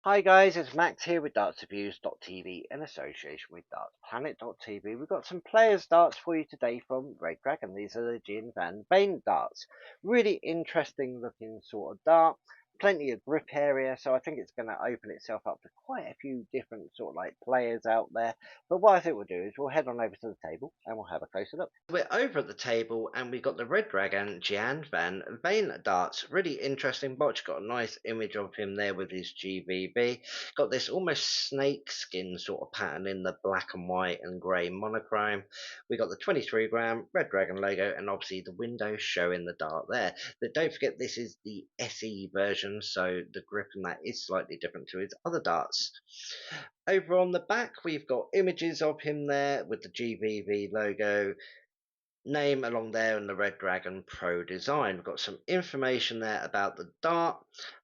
Hi guys, it's Max here with dartsreviews.tv in association with dartsplanet.tv. We've got some players darts for you today from Red Dragon. These are the Gian van Veen Darts. Really interesting looking sort of dart. Plenty of grip area, so I think it's going to open itself up to quite a few different sort of like players out there. But what I think we'll do is we'll head on over to the table and we'll have a closer look. We're over at the table and we've got the Red Dragon Gian van Veen Darts. Really interesting box. Got a nice image of him there with his GBB. Got this almost snake skin sort of pattern in the black and white and grey monochrome. We got the 23-gram Red Dragon logo and obviously the window showing the dart there. But don't forget this is the SE version, so the grip and that is slightly different to his other darts. Over on the back, we've got images of him there with the GBV logo, name along there, and the Red Dragon Pro design. We've got some information there about the dart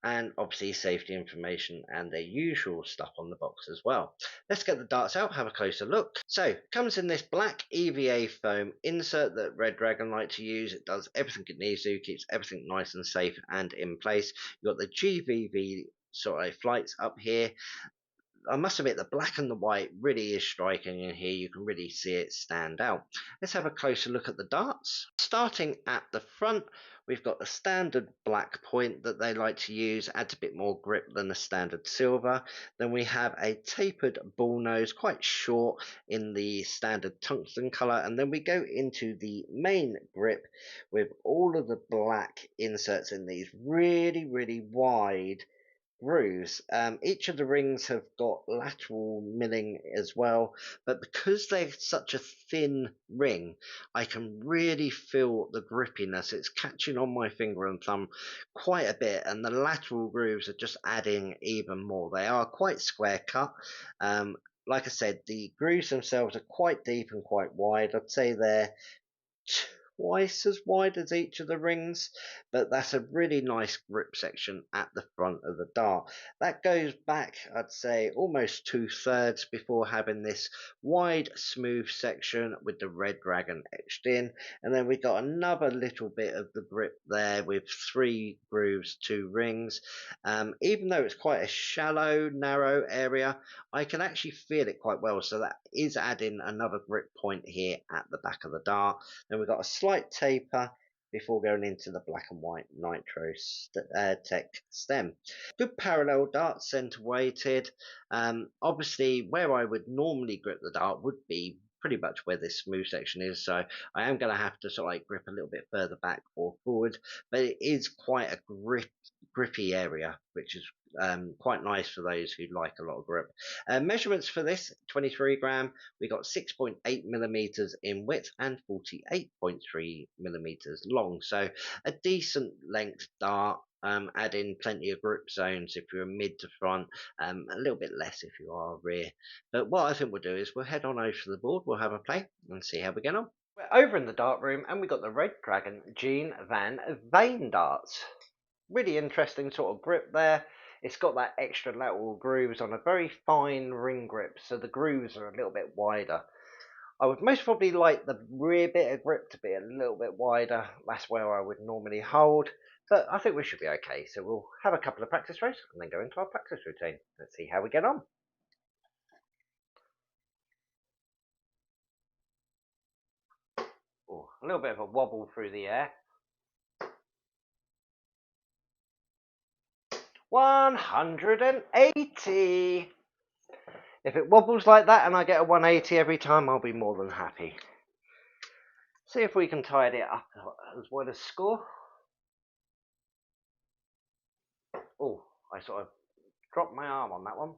and obviously safety information and their usual stuff on the box as well. Let's get the darts out, have a closer look. So, comes in this black EVA foam insert that Red Dragon like to use. It does everything it needs to, keeps everything nice and safe and in place. You've got the GBV sort of flights up here. I must admit the black and the white really is striking in here. You can really see it stand out. Let's have a closer look at the darts. Starting at the front, we've got the standard black point that they like to use, adds a bit more grip than the standard silver. Then we have a tapered ball nose, quite short in the standard tungsten colour, and then we go into the main grip with all of the black inserts in these really wide grooves. Each of the rings have got lateral milling as well, but because they're such a thin ring, I can really feel the grippiness. It's catching on my finger and thumb quite a bit, and the lateral grooves are just adding even more. They are quite square cut. Like I said, the grooves themselves are quite deep and quite wide. I'd say they're twice as wide as each of the rings, but that's a really nice grip section at the front of the dart. That goes back, I'd say, almost 2/3 before having this wide, smooth section with the Red Dragon etched in, and then we got another little bit of the grip there with 3 grooves, 2 rings. Even though it's quite a shallow, narrow area, I can actually feel it quite well, so that is adding another grip point here at the back of the dart. Then we've got a slight taper before going into the black and white nitro tech stem. Good parallel dart, centre weighted. Obviously, where I would normally grip the dart would be pretty much where this smooth section is, so I am going to have to sort of like grip a little bit further back or forward, but it is quite a grippy area, which is quite nice for those who like a lot of grip. Measurements for this 23-gram, we got 6.8 millimeters in width and 48.3 millimeters long, so a decent length dart. Add in plenty of grip zones if you're mid to front, a little bit less if you are rear. But what I think we'll do is we'll head on over to the board, we'll have a play and see how we get on. We're over in the dart room and we've got the Red Dragon Gian van Veen Darts. Really interesting sort of grip there. It's got that extra lateral grooves on a very fine ring grip, so the grooves are a little bit wider. I would most probably like the rear bit of grip to be a little bit wider. That's where I would normally hold, but I think we should be okay. So we'll have a couple of practice rows and then go into our practice routine. Let's see how we get on. Ooh, a little bit of a wobble through the air. 180. If it wobbles like that and I get a 180 every time, I'll be more than happy. See if we can tidy it up as well as score. Oh, I sort of dropped my arm on that one.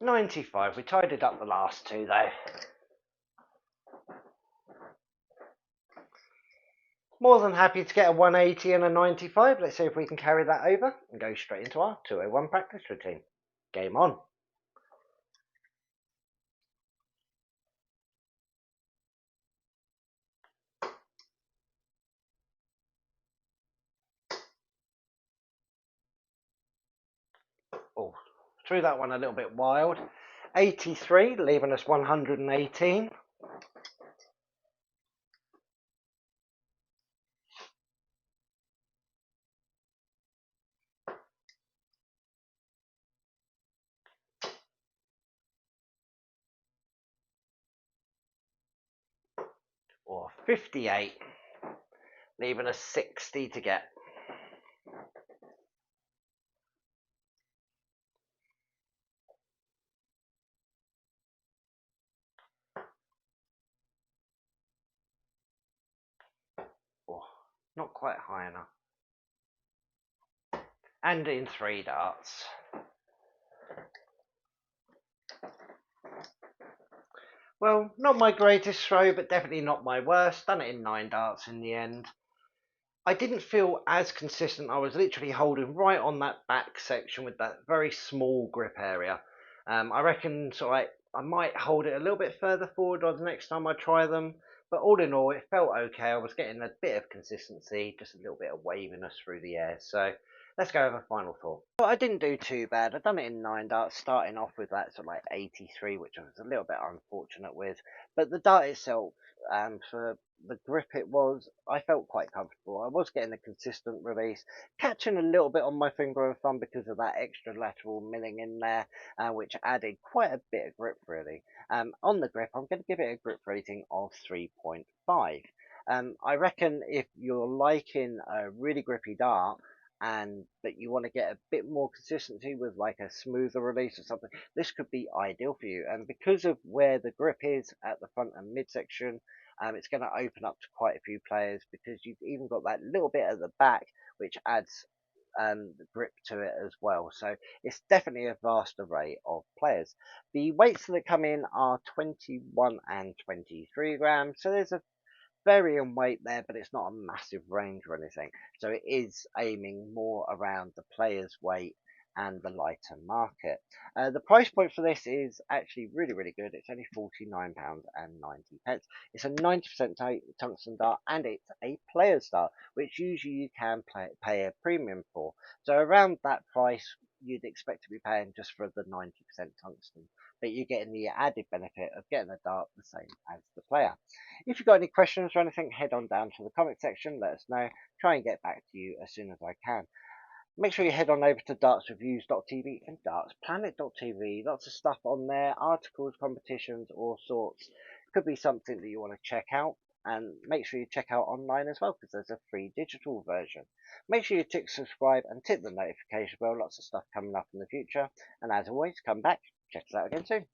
95. We tidied up the last two though. More than happy to get a 180 and a 95. Let's see if we can carry that over and go straight into our 201 practice routine. Game on. Oh, threw that one a little bit wild. 83, leaving us 118. or 58, leaving us 60 to get. Oh, not quite high enough. And in 3 darts. Well, not my greatest throw, but definitely not my worst. Done it in 9 darts in the end. I didn't feel as consistent. I was literally holding right on that back section with that very small grip area. I reckon sort of like I might hold it a little bit further forward on the next time I try them. But all in all, it felt okay. I was getting a bit of consistency, just a little bit of waviness through the air. So let's go over final thought. Well, I didn't do too bad. I've done it in 9 darts, starting off with that sort of like 83, which I was a little bit unfortunate with. But the dart itself, for the grip it was, I felt quite comfortable. I was getting a consistent release, catching a little bit on my finger and thumb because of that extra lateral milling in there, which added quite a bit of grip really. On the grip, I'm going to give it a grip rating of 3.5. I reckon if you're liking a really grippy dart, and but you want to get a bit more consistency with like a smoother release or something, this could be ideal for you. And because of where the grip is at the front and midsection, it's going to open up to quite a few players because you've even got that little bit at the back which adds the grip to it as well. So it's definitely a vast array of players. The weights that come in are 21 and 23 grams, so there's a varying weight there, but it's not a massive range or anything. So it is aiming more around the player's weight and the lighter market. The price point for this is actually really, really good. It's only £49.90. It's a 90% tungsten dart and it's a player's dart, which usually you can pay a premium for. So around that price, you'd expect to be paying just for the 90% tungsten, but you're getting the added benefit of getting the dart the same as the player. If you've got any questions or anything, head on down to the comment section, let us know. Try and get back to you as soon as I can. Make sure you head on over to dartsreviews.tv and dartsplanet.tv. Lots of stuff on there, articles, competitions, all sorts. Could be something that you want to check out. And make sure you check out online as well because there's a free digital version. Make sure you tick subscribe and tick the notification bell. Lots of stuff coming up in the future. And as always, come back, check us out again soon.